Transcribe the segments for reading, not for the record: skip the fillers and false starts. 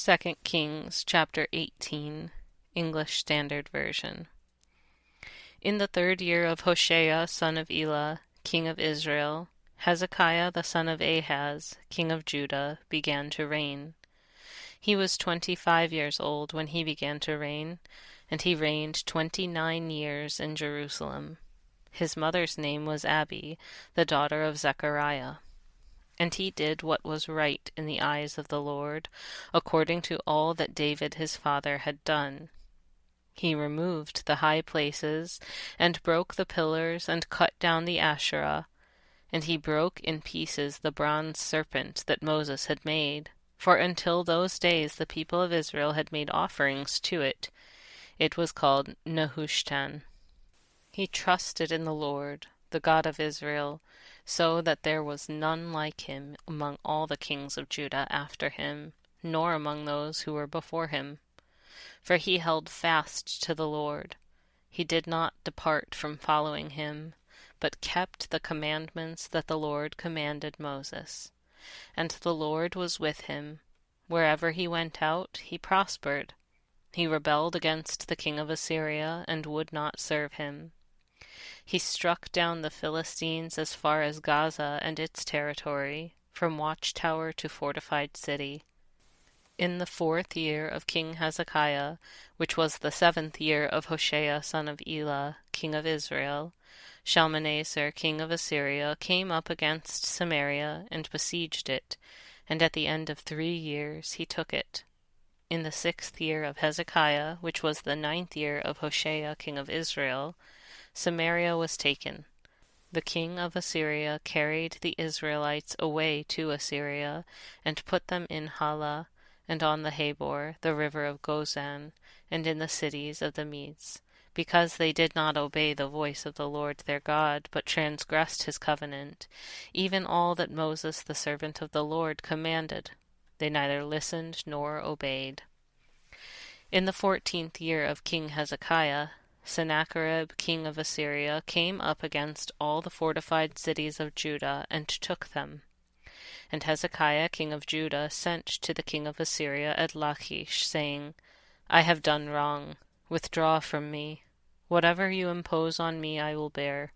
2 Kings chapter 18, English Standard Version. In the 3rd year of Hoshea son of Elah, king of Israel, Hezekiah the son of Ahaz, king of Judah, began to reign. He was 25 years old when he began to reign, and he reigned 29 years in Jerusalem. His mother's name was Abi, the daughter of Zechariah. And he did what was right in the eyes of the Lord, according to all that David his father had done. He removed the high places, and broke the pillars, and cut down the Asherah, and he broke in pieces the bronze serpent that Moses had made, for until those days the people of Israel had made offerings to it. It was called Nehushtan. He trusted in the Lord, the God of Israel, so that there was none like him among all the kings of Judah after him, nor among those who were before him. For he held fast to the Lord. He did not depart from following him, but kept the commandments that the Lord commanded Moses. And the Lord was with him. Wherever he went out, he prospered. He rebelled against the king of Assyria, and would not serve him. He struck down the Philistines as far as Gaza and its territory, from watchtower to fortified city. In the 4th year of King Hezekiah, which was the 7th year of Hoshea son of Elah, king of Israel, Shalmaneser king of Assyria came up against Samaria and besieged it, and at the end of 3 years he took it. In the 6th year of Hezekiah, which was the 9th year of Hoshea king of Israel, Samaria was taken. The king of Assyria carried the Israelites away to Assyria, and put them in Halah, and on the Habor, the river of Gozan, and in the cities of the Medes, because they did not obey the voice of the Lord their God, but transgressed his covenant, even all that Moses the servant of the Lord commanded. They neither listened nor obeyed. In the 14th year of King Hezekiah, Sennacherib king of Assyria came up against all the fortified cities of Judah, and took them. And Hezekiah king of Judah sent to the king of Assyria at Lachish, saying, I have done wrong. Withdraw from me. Whatever you impose on me I will bear.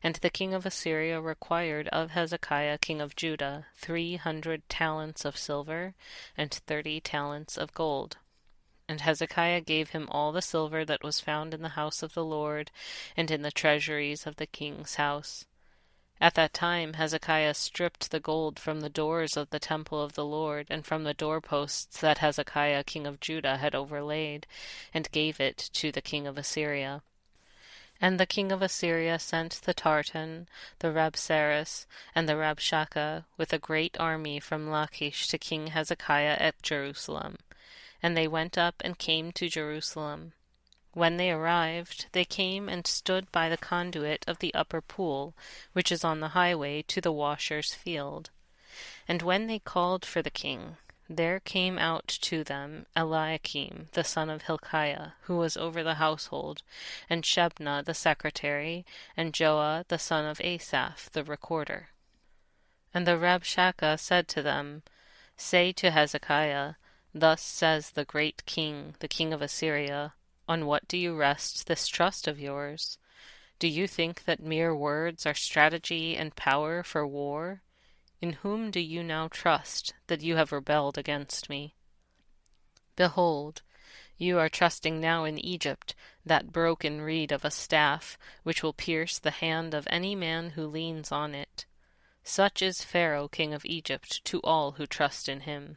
And the king of Assyria required of Hezekiah king of Judah 300 talents of silver, and 30 talents of gold. And Hezekiah gave him all the silver that was found in the house of the Lord, and in the treasuries of the king's house. At that time Hezekiah stripped the gold from the doors of the temple of the Lord, and from the doorposts that Hezekiah king of Judah had overlaid, and gave it to the king of Assyria. And the king of Assyria sent the Tartan, the Rabsaris, and the Rabshakeh with a great army from Lachish to King Hezekiah at Jerusalem. And they went up and came to Jerusalem. When they arrived, they came and stood by the conduit of the upper pool, which is on the highway to the washer's field. And when they called for the king, there came out to them Eliakim the son of Hilkiah, who was over the household, and Shebna the secretary, and Joah the son of Asaph the recorder. And the Rabshakeh said to them, Say to Hezekiah, Thus says the great king, the king of Assyria, On what do you rest this trust of yours? Do you think that mere words are strategy and power for war? In whom do you now trust, that you have rebelled against me? Behold, you are trusting now in Egypt, that broken reed of a staff, which will pierce the hand of any man who leans on it. Such is Pharaoh king of Egypt to all who trust in him.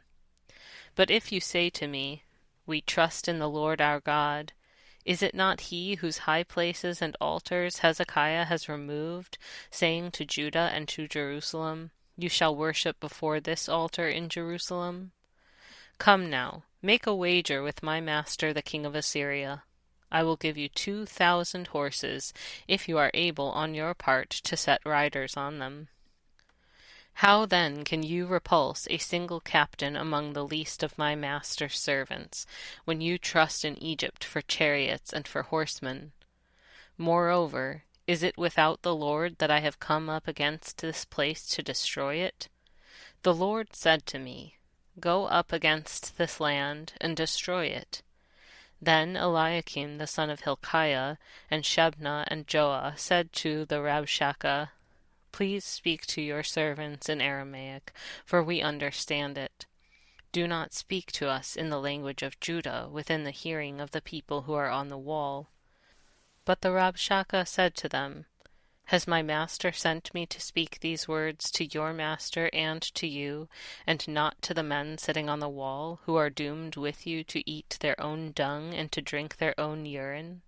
But if you say to me, We trust in the Lord our God, is it not he whose high places and altars Hezekiah has removed, saying to Judah and to Jerusalem, You shall worship before this altar in Jerusalem? Come now, make a wager with my master the king of Assyria. I will give you 2,000 horses, if you are able on your part to set riders on them. How then can you repulse a single captain among the least of my master's servants, when you trust in Egypt for chariots and for horsemen? Moreover, is it without the Lord that I have come up against this place to destroy it? The Lord said to me, Go up against this land, and destroy it. Then Eliakim the son of Hilkiah, and Shebna and Joah said to the Rabshakeh, Please speak to your servants in Aramaic, for we understand it. Do not speak to us in the language of Judah within the hearing of the people who are on the wall. But the Rabshakeh said to them, Has my master sent me to speak these words to your master and to you, and not to the men sitting on the wall, who are doomed with you to eat their own dung and to drink their own urine?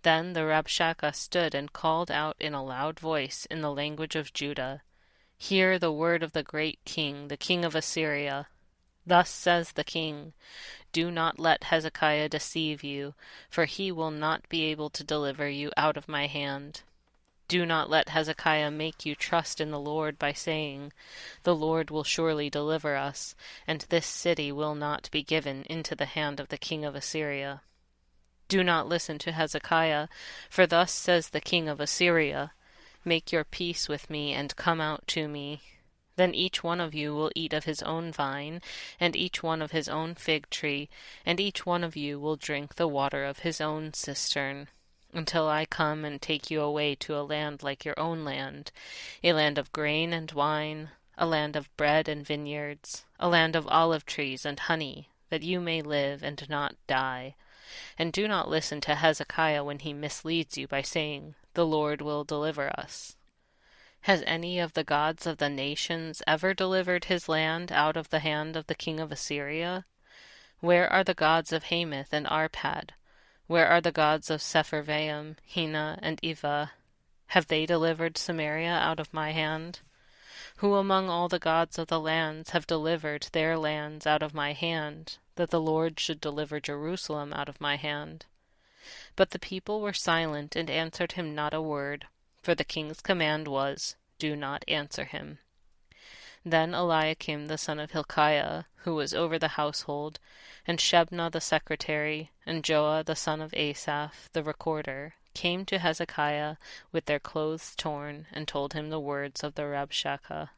Then the Rabshakeh stood and called out in a loud voice in the language of Judah, Hear the word of the great king, the king of Assyria. Thus says the king, Do not let Hezekiah deceive you, for he will not be able to deliver you out of my hand. Do not let Hezekiah make you trust in the Lord by saying, The Lord will surely deliver us, and this city will not be given into the hand of the king of Assyria. Do not listen to Hezekiah, for thus says the king of Assyria, Make your peace with me, and come out to me. Then each one of you will eat of his own vine, and each one of his own fig tree, and each one of you will drink the water of his own cistern, until I come and take you away to a land like your own land, a land of grain and wine, a land of bread and vineyards, a land of olive trees and honey, that you may live and not die. And do not listen to Hezekiah when he misleads you by saying, The Lord will deliver us. Has any of the gods of the nations ever delivered his land out of the hand of the king of Assyria? Where are the gods of Hamath and Arpad? Where are the gods of Sepharvaim, Hena, and Ivah? Have they delivered Samaria out of my hand? Who among all the gods of the lands have delivered their lands out of my hand, that the Lord should deliver Jerusalem out of my hand? But the people were silent and answered him not a word, for the king's command was, Do not answer him. Then Eliakim the son of Hilkiah, who was over the household, and Shebna the secretary, and Joah the son of Asaph the recorder, came to Hezekiah with their clothes torn, and told him the words of the Rabshakeh.